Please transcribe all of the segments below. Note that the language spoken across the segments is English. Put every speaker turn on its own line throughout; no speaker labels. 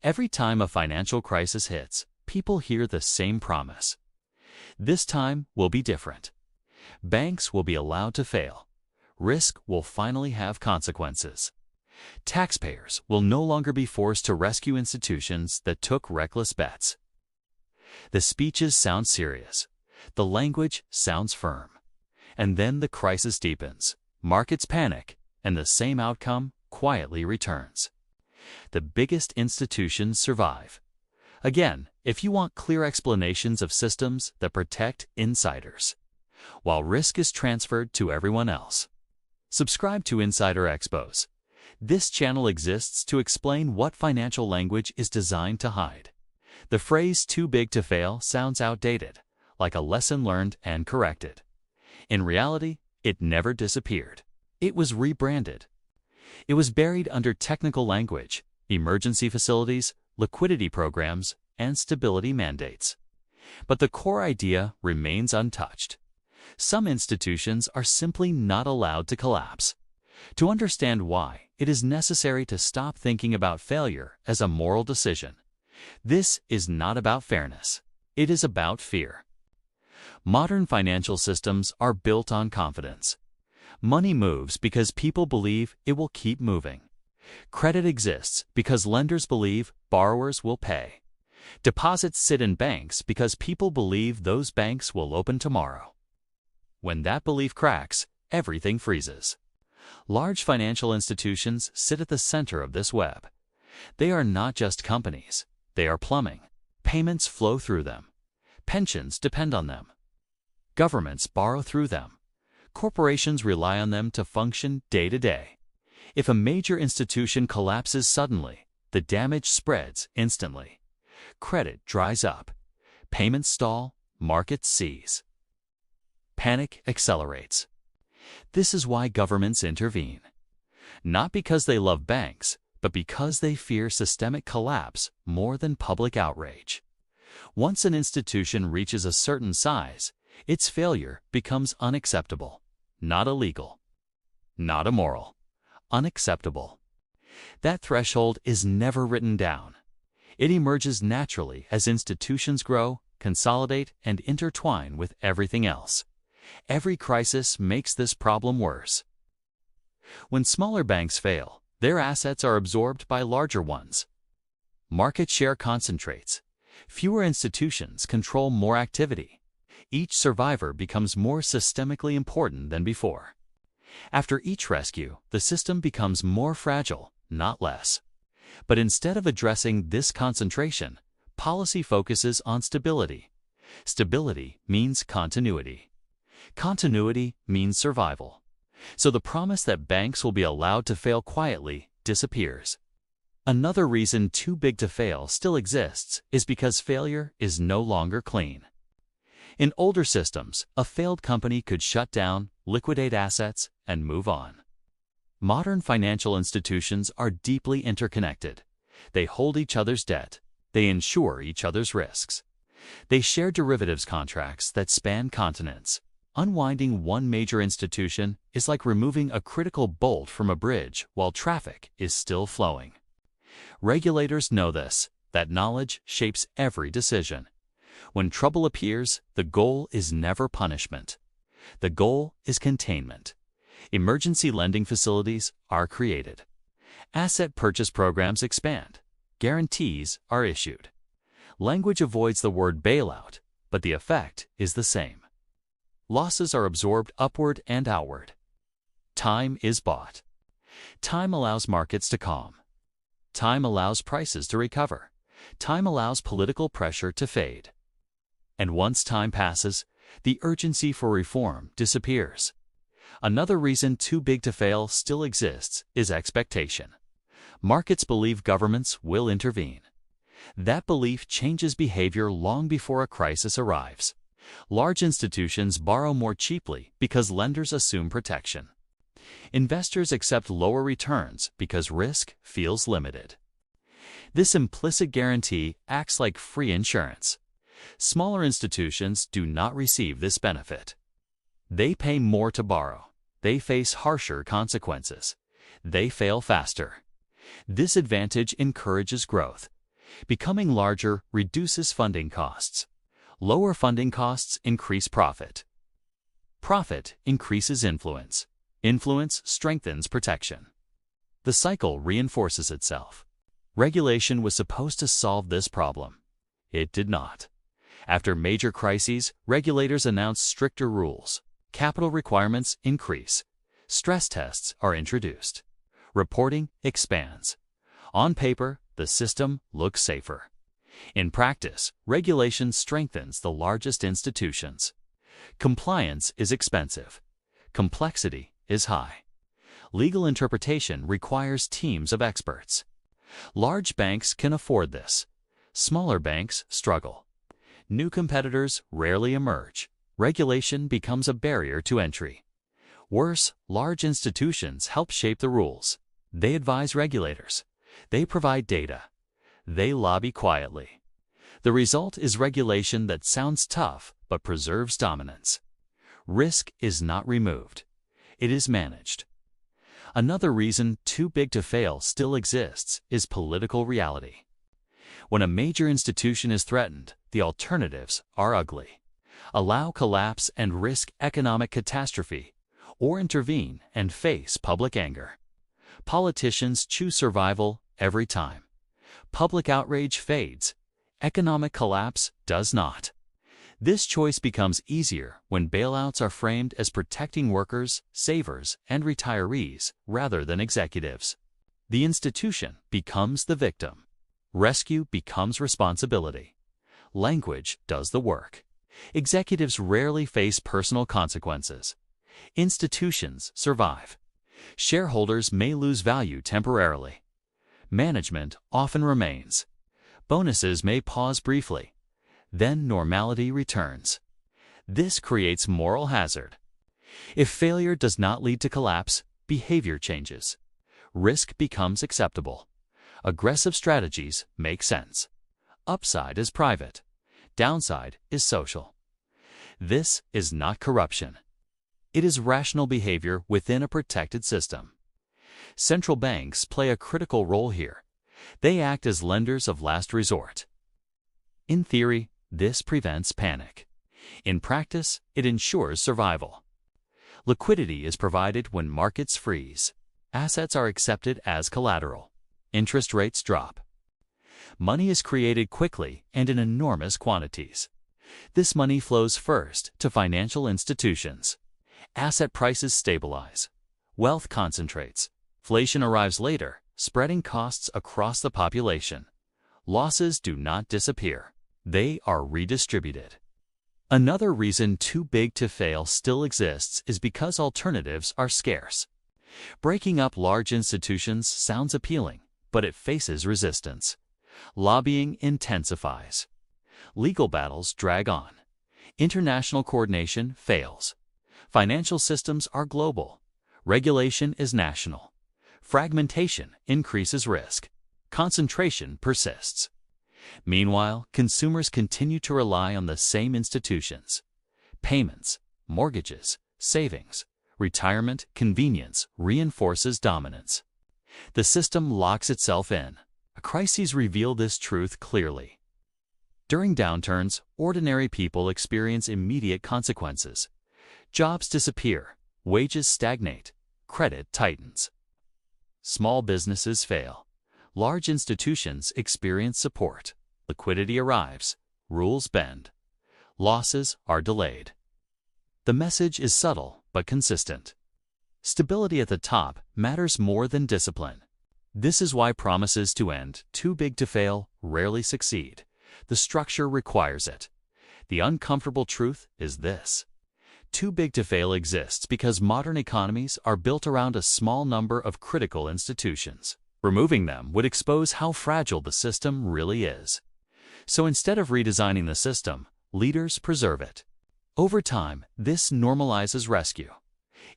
Every time a financial crisis hits, people hear the same promise. This time will be different. Banks will be allowed to fail. Risk will finally have consequences. Taxpayers will no longer be forced to rescue institutions that took reckless bets. The speeches sound serious. The language sounds firm. And then the crisis deepens. Markets panic, and the same outcome quietly returns. The biggest institutions survive. Again, if you want clear explanations of systems that protect insiders, while risk is transferred to everyone else. Subscribe to Insider Expos. This channel exists to explain what financial language is designed to hide. The phrase "too big to fail" sounds outdated, like a lesson learned and corrected. In reality, it never disappeared. It was rebranded. It was buried under technical language, emergency facilities, liquidity programs, and stability mandates. But the core idea remains untouched. Some institutions are simply not allowed to collapse. To understand why, it is necessary to stop thinking about failure as a moral decision. This is not about fairness. It is about fear. Modern financial systems are built on confidence. Money moves because people believe it will keep moving. Credit exists because lenders believe borrowers will pay. Deposits sit in banks because people believe those banks will open tomorrow. When that belief cracks, everything freezes. Large financial institutions sit at the center of this web. They are not just companies. They are plumbing. Payments flow through them. Pensions depend on them. Governments borrow through them. Corporations rely on them to function day to day. If a major institution collapses suddenly, the damage spreads instantly. Credit dries up. Payments stall. Markets seize. Panic accelerates. This is why governments intervene. Not because they love banks, but because they fear systemic collapse more than public outrage. Once an institution reaches a certain size, its failure becomes unacceptable. Not illegal. Not immoral. Unacceptable. That threshold is never written down. It emerges naturally as institutions grow, consolidate, and intertwine with everything else. Every crisis makes this problem worse. When smaller banks fail, their assets are absorbed by larger ones. Market share concentrates. Fewer institutions control more activity. Each survivor becomes more systemically important than before. After each rescue, the system becomes more fragile, not less. But instead of addressing this concentration, policy focuses on stability. Stability means continuity. Continuity means survival. So the promise that banks will be allowed to fail quietly disappears. Another reason too big to fail still exists is because failure is no longer clean. In older systems, a failed company could shut down, liquidate assets, and move on. Modern financial institutions are deeply interconnected. They hold each other's debt. They insure each other's risks. They share derivatives contracts that span continents. Unwinding one major institution is like removing a critical bolt from a bridge while traffic is still flowing. Regulators know this. That knowledge shapes every decision. When trouble appears, the goal is never punishment. The goal is containment. Emergency lending facilities are created. Asset purchase programs expand. Guarantees are issued. Language avoids the word bailout, but the effect is the same. Losses are absorbed upward and outward. Time is bought. Time allows markets to calm. Time allows prices to recover. Time allows political pressure to fade. And once time passes, the urgency for reform disappears. Another reason too big to fail still exists is expectation. Markets believe governments will intervene. That belief changes behavior long before a crisis arrives. Large institutions borrow more cheaply because lenders assume protection. Investors accept lower returns because risk feels limited. This implicit guarantee acts like free insurance. Smaller institutions do not receive this benefit. They pay more to borrow. They face harsher consequences. They fail faster. This advantage encourages growth. Becoming larger reduces funding costs. Lower funding costs increase profit. Profit increases influence. Influence strengthens protection. The cycle reinforces itself. Regulation was supposed to solve this problem. It did not. After major crises, regulators announce stricter rules. Capital requirements increase. Stress tests are introduced. Reporting expands. On paper, the system looks safer. In practice, regulation strengthens the largest institutions. Compliance is expensive. Complexity is high. Legal interpretation requires teams of experts. Large banks can afford this. Smaller banks struggle. New competitors rarely emerge. Regulation becomes a barrier to entry. Worse, large institutions help shape the rules. They advise regulators. They provide data. They lobby quietly. The result is regulation that sounds tough but preserves dominance. Risk is not removed. It is managed. Another reason too big to fail still exists is political reality. When a major institution is threatened, the alternatives are ugly. Allow collapse and risk economic catastrophe, or intervene and face public anger. Politicians choose survival every time. Public outrage fades. Economic collapse does not. This choice becomes easier when bailouts are framed as protecting workers, savers, and retirees rather than executives. The institution becomes the victim. Rescue becomes responsibility. Language does the work. Executives rarely face personal consequences. Institutions survive. Shareholders may lose value temporarily. Management often remains. Bonuses may pause briefly. Then normality returns. This creates moral hazard. If failure does not lead to collapse, behavior changes. Risk becomes acceptable. Aggressive strategies make sense. Upside is private. Downside is social. This is not corruption. It is rational behavior within a protected system. Central banks play a critical role here. They act as lenders of last resort. In theory, this prevents panic. In practice, it ensures survival. Liquidity is provided when markets freeze. Assets are accepted as collateral. Interest rates drop. Money is created quickly and in enormous quantities. This money flows first to financial institutions. Asset prices stabilize. Wealth concentrates. Inflation arrives later, spreading costs across the population. Losses do not disappear. They are redistributed. Another reason too big to fail still exists is because alternatives are scarce. Breaking up large institutions sounds appealing, but it faces resistance. Lobbying intensifies. Legal battles drag on. International coordination fails. Financial systems are global. Regulation is national. Fragmentation increases risk. Concentration persists. Meanwhile, consumers continue to rely on the same institutions. Payments, mortgages, savings, retirement, convenience reinforces dominance. The system locks itself in. Crises reveal this truth clearly. During downturns, ordinary people experience immediate consequences. Jobs disappear, wages stagnate, credit tightens. Small businesses fail. Large institutions experience support. Liquidity arrives. Rules bend. Losses are delayed. The message is subtle but consistent. Stability at the top matters more than discipline. This is why promises to end too big to fail rarely succeed. The structure requires it. The uncomfortable truth is this. Too big to fail exists because modern economies are built around a small number of critical institutions. Removing them would expose how fragile the system really is. So instead of redesigning the system, leaders preserve it. Over time, this normalizes rescue.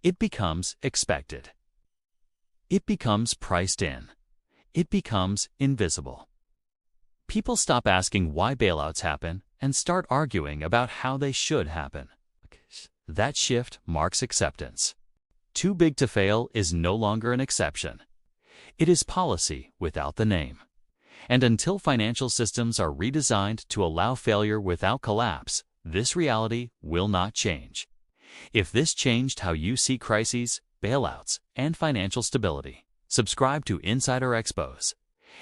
It becomes expected. It becomes priced in. It becomes invisible. People stop asking why bailouts happen and start arguing about how they should happen. That shift marks acceptance. Too big to fail is no longer an exception. It is policy without the name. And until financial systems are redesigned to allow failure without collapse, this reality will not change. If this changed how you see crises, bailouts, and financial stability, subscribe to Insider Expos.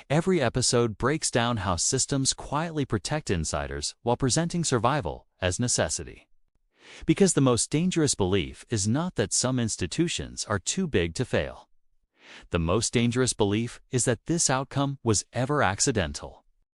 Every episode breaks down how systems quietly protect insiders while presenting survival as necessity. Because the most dangerous belief is not that some institutions are too big to fail. The most dangerous belief is that this outcome was ever accidental.